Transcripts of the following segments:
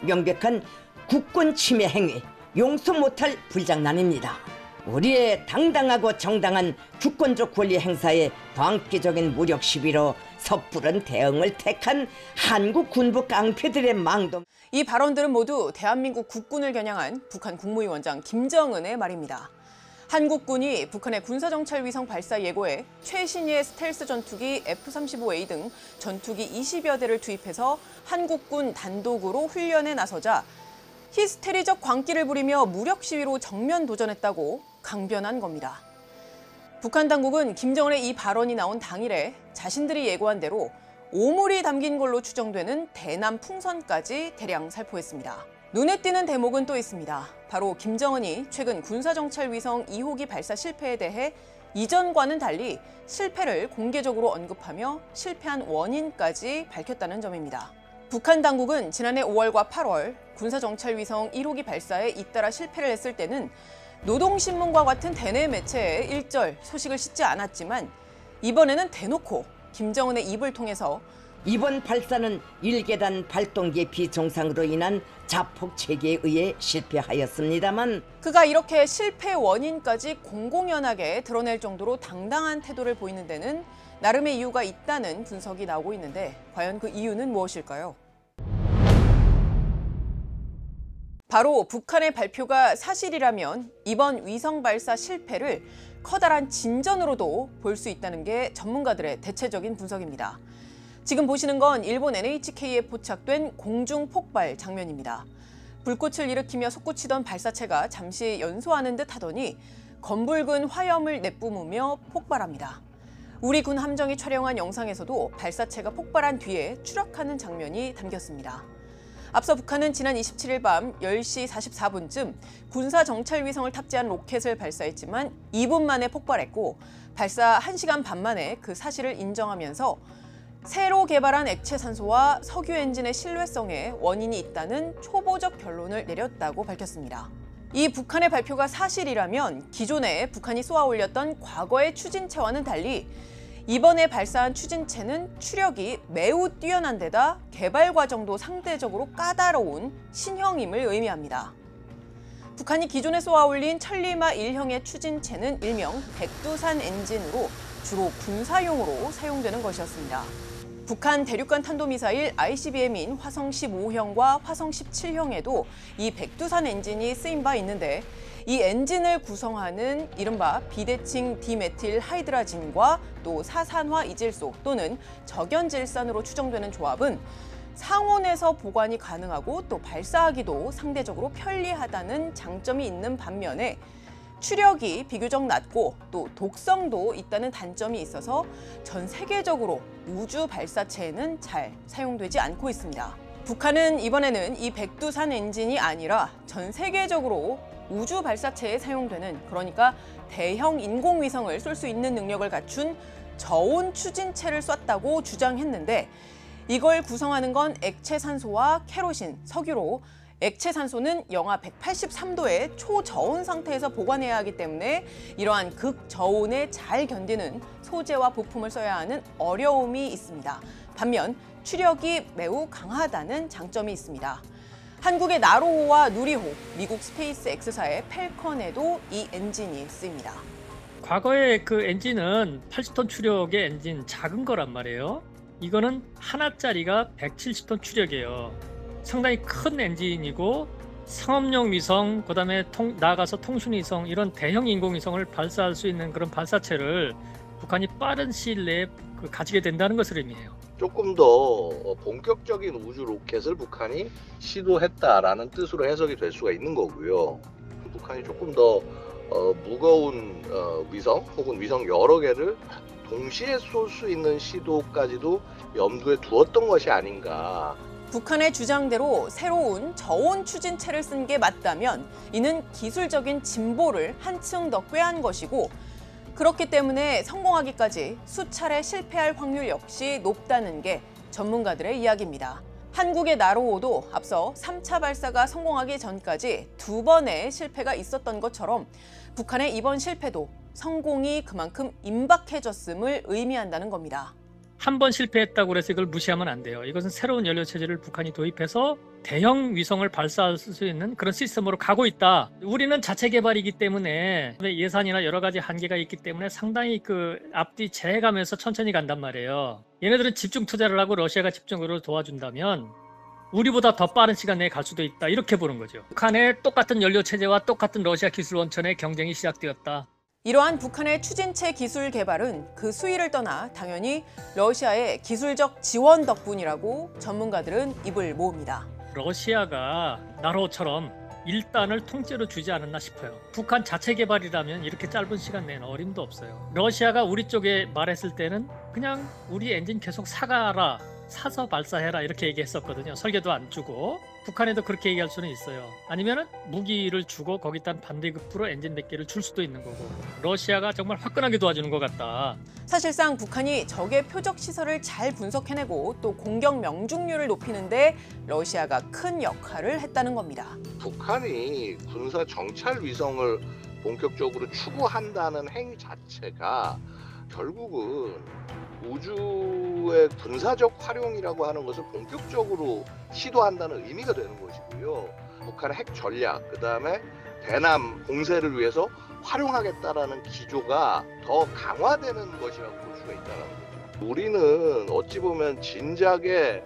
명백한 국군 침해 행위, 용서 못할 불장난입니다. 우리의 당당하고 정당한 주권적 권리 행사에 광기적인 무력 시비로 섣부른 대응을 택한 한국 군부 깡패들의 망동. 이 발언들은 모두 대한민국 국군을 겨냥한 북한 국무위원장 김정은의 말입니다. 한국군이 북한의 군사정찰위성 발사 예고에 최신의 스텔스 전투기 F-35A 등 전투기 20여 대를 투입해서 한국군 단독으로 훈련에 나서자 히스테리적 광기를 부리며 무력 시위로 정면 도전했다고 강변한 겁니다. 북한 당국은 김정은의 이 발언이 나온 당일에 자신들이 예고한 대로 오물이 담긴 걸로 추정되는 대남 풍선까지 대량 살포했습니다. 눈에 띄는 대목은 또 있습니다. 바로 김정은이 최근 군사정찰위성 2호기 발사 실패에 대해 이전과는 달리 실패를 공개적으로 언급하며 실패한 원인까지 밝혔다는 점입니다. 북한 당국은 지난해 5월과 8월 군사정찰위성 1호기 발사에 잇따라 실패를 했을 때는 노동신문과 같은 대내 매체에 일절 소식을 싣지 않았지만 이번에는 대놓고 김정은의 입을 통해서 이번 발사는 1계단 발동기 비정상으로 인한 자폭 체계에 의해 실패하였습니다만 그가 이렇게 실패 원인까지 공공연하게 드러낼 정도로 당당한 태도를 보이는 데는 나름의 이유가 있다는 분석이 나오고 있는데 과연 그 이유는 무엇일까요? 바로 북한의 발표가 사실이라면 이번 위성 발사 실패를 커다란 진전으로도 볼 수 있다는 게 전문가들의 대체적인 분석입니다. 지금 보시는 건 일본 NHK에 포착된 공중 폭발 장면입니다. 불꽃을 일으키며 솟구치던 발사체가 잠시 연소하는 듯 하더니 검붉은 화염을 내뿜으며 폭발합니다. 우리 군 함정이 촬영한 영상에서도 발사체가 폭발한 뒤에 추락하는 장면이 담겼습니다. 앞서 북한은 지난 27일 밤 10시 44분쯤 군사정찰위성을 탑재한 로켓을 발사했지만 2분 만에 폭발했고 발사 1시간 반 만에 그 사실을 인정하면서 새로 개발한 액체 산소와 석유 엔진의 신뢰성에 원인이 있다는 초보적 결론을 내렸다고 밝혔습니다. 이 북한의 발표가 사실이라면 기존에 북한이 쏘아 올렸던 과거의 추진체와는 달리 이번에 발사한 추진체는 추력이 매우 뛰어난 데다 개발 과정도 상대적으로 까다로운 신형임을 의미합니다. 북한이 기존에 쏘아 올린 천리마 1형의 추진체는 일명 백두산 엔진으로 주로 군사용으로 사용되는 것이었습니다. 북한 대륙간 탄도미사일 ICBM인 화성 15형과 화성 17형에도 이 백두산 엔진이 쓰인 바 있는데 이 엔진을 구성하는 이른바 비대칭 디메틸 하이드라진과 또 사산화 이질소 또는 적연질산으로 추정되는 조합은 상온에서 보관이 가능하고 또 발사하기도 상대적으로 편리하다는 장점이 있는 반면에 추력이 비교적 낮고 또 독성도 있다는 단점이 있어서 전 세계적으로 우주 발사체에는 잘 사용되지 않고 있습니다. 북한은 이번에는 이 백두산 엔진이 아니라 전 세계적으로 우주 발사체에 사용되는 그러니까 대형 인공위성을 쏠 수 있는 능력을 갖춘 저온 추진체를 쐈다고 주장했는데 이걸 구성하는 건 액체 산소와 케로신, 석유로 액체 산소는 영하 183도의 초저온 상태에서 보관해야 하기 때문에 이러한 극저온에 잘 견디는 소재와 부품을 써야 하는 어려움이 있습니다. 반면 추력이 매우 강하다는 장점이 있습니다. 한국의 나로호와 누리호, 미국 스페이스 X사의 펠컨에도 이 엔진이 쓰입니다. 과거에 그 엔진은 80톤 추력의 엔진 작은 거란 말이에요. 이거는 하나짜리가 170톤 추력이에요. 상당히 큰 엔진이고 상업용 위성, 그다음에 나아가서 통신위성 이런 대형 인공위성을 발사할 수 있는 그런 발사체를 북한이 빠른 시일 내에 가지게 된다는 것을 의미해요. 조금 더 본격적인 우주 로켓을 북한이 시도했다라는 뜻으로 해석이 될 수가 있는 거고요. 북한이 조금 더 무거운 위성 혹은 위성 여러 개를 동시에 쏠 수 있는 시도까지도 염두에 두었던 것이 아닌가. 북한의 주장대로 새로운 저온 추진체를 쓴 게 맞다면 이는 기술적인 진보를 한층 더 꾀한 것이고 그렇기 때문에 성공하기까지 수차례 실패할 확률 역시 높다는 게 전문가들의 이야기입니다. 한국의 나로호도 앞서 3차 발사가 성공하기 전까지 2번의 실패가 있었던 것처럼 북한의 이번 실패도 성공이 그만큼 임박해졌음을 의미한다는 겁니다. 한 번 실패했다고 해서 이걸 무시하면 안 돼요. 이것은 새로운 연료 체제를 북한이 도입해서 대형 위성을 발사할 수 있는 그런 시스템으로 가고 있다. 우리는 자체 개발이기 때문에 예산이나 여러 가지 한계가 있기 때문에 상당히 그 앞뒤 재가면서 천천히 간단 말이에요. 얘네들은 집중 투자를 하고 러시아가 집중으로 도와준다면 우리보다 더 빠른 시간 내에 갈 수도 있다. 이렇게 보는 거죠. 북한의 똑같은 연료 체제와 똑같은 러시아 기술 원천의 경쟁이 시작되었다. 이러한 북한의 추진체 기술 개발은 그 수위를 떠나 당연히 러시아의 기술적 지원 덕분이라고 전문가들은 입을 모읍니다. 러시아가 나로처럼 일단을 통째로 주지 않았나 싶어요. 북한 자체 개발이라면 이렇게 짧은 시간 내에는 어림도 없어요. 러시아가 우리 쪽에 말했을 때는 그냥 우리 엔진 계속 사가라, 사서 발사해라 이렇게 얘기했었거든요. 설계도 안 주고. 북한에도 그렇게 얘기할 수는 있어요. 아니면은 무기를 주고 거기다 반대급부로 엔진 몇 개를 줄 수도 있는 거고. 러시아가 정말 화끈하게 도와주는 것 같다. 사실상 북한이 적의 표적 시설을 잘 분석해내고 또 공격 명중률을 높이는데 러시아가 큰 역할을 했다는 겁니다. 북한이 군사 정찰 위성을 본격적으로 추구한다는 행위 자체가 결국은 우주의 군사적 활용이라고 하는 것을 본격적으로 시도한다는 의미가 되는 것이고요. 북한의 핵 전략, 그다음에 대남 공세를 위해서 활용하겠다라는 기조가 더 강화되는 것이라고 볼 수가 있다는 거죠. 우리는 어찌 보면 진작에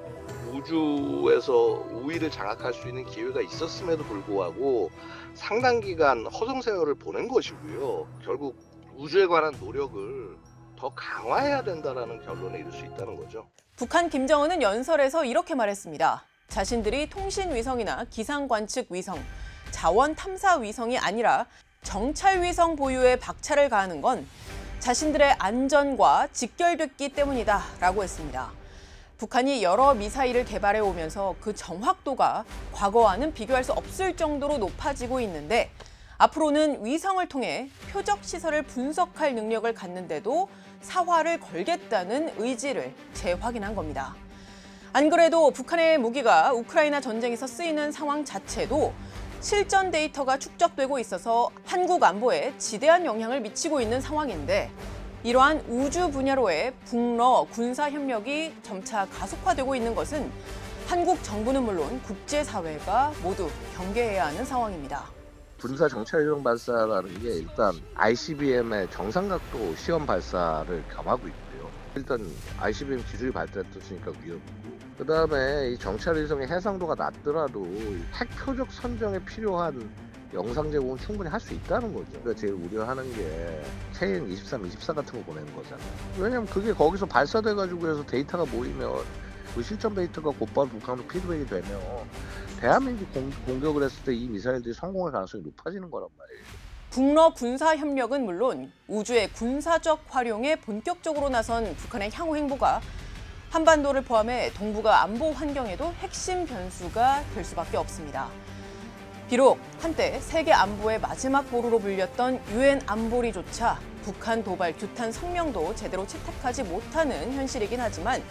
우주에서 우위를 장악할 수 있는 기회가 있었음에도 불구하고 상당 기간 허송세월을 보낸 것이고요. 결국 우주에 관한 노력을 더 강화해야 된다는 결론에 이를 수 있다는 거죠. 북한 김정은은 연설에서 이렇게 말했습니다. 자신들이 통신위성이나 기상관측위성, 자원탐사위성이 아니라 정찰위성 보유에 박차를 가하는 건 자신들의 안전과 직결됐기 때문이다 라고 했습니다. 북한이 여러 미사일을 개발해 오면서 그 정확도가 과거와는 비교할 수 없을 정도로 높아지고 있는데 앞으로는 위성을 통해 표적 시설을 분석할 능력을 갖는데도 사활을 걸겠다는 의지를 재확인한 겁니다. 안 그래도 북한의 무기가 우크라이나 전쟁에서 쓰이는 상황 자체도 실전 데이터가 축적되고 있어서 한국 안보에 지대한 영향을 미치고 있는 상황인데 이러한 우주 분야로의 북러 군사 협력이 점차 가속화되고 있는 것은 한국 정부는 물론 국제사회가 모두 경계해야 하는 상황입니다. 군사 정찰위성 발사라는 게 일단 ICBM의 정상각도 시험 발사를 겸하고 있고요. 일단 ICBM 기술이 발달했으니까 위험이고, 그 다음에 이 정찰위성의 해상도가 낮더라도 핵 표적 선정에 필요한 영상 제공은 충분히 할 수 있다는 거죠. 그러니까 제일 우려하는 게 KN-23, 24 같은 거 보내는 거잖아요. 왜냐면 그게 거기서 발사돼가지고 해서 데이터가 모이면 그 실전 데이터가 곧바로 북한으로 피드백이 되면 대한민국 공격을 했을 때 이 미사일들이 성공할 가능성이 높아지는 거란 말이에요. 북러 군사 협력은 물론 우주의 군사적 활용에 본격적으로 나선 북한의 향후 행보가 한반도를 포함해 동북아 안보 환경에도 핵심 변수가 될 수밖에 없습니다. 비록 한때 세계 안보의 마지막 보루로 불렸던 유엔 안보리조차 북한 도발 규탄 성명도 제대로 채택하지 못하는 현실이긴 하지만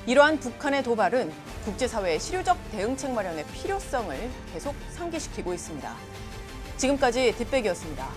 이러한 북한의 도발은 국제사회의 실효적 대응책 마련의 필요성을 계속 상기시키고 있습니다. 지금까지 뒷백이었습니다.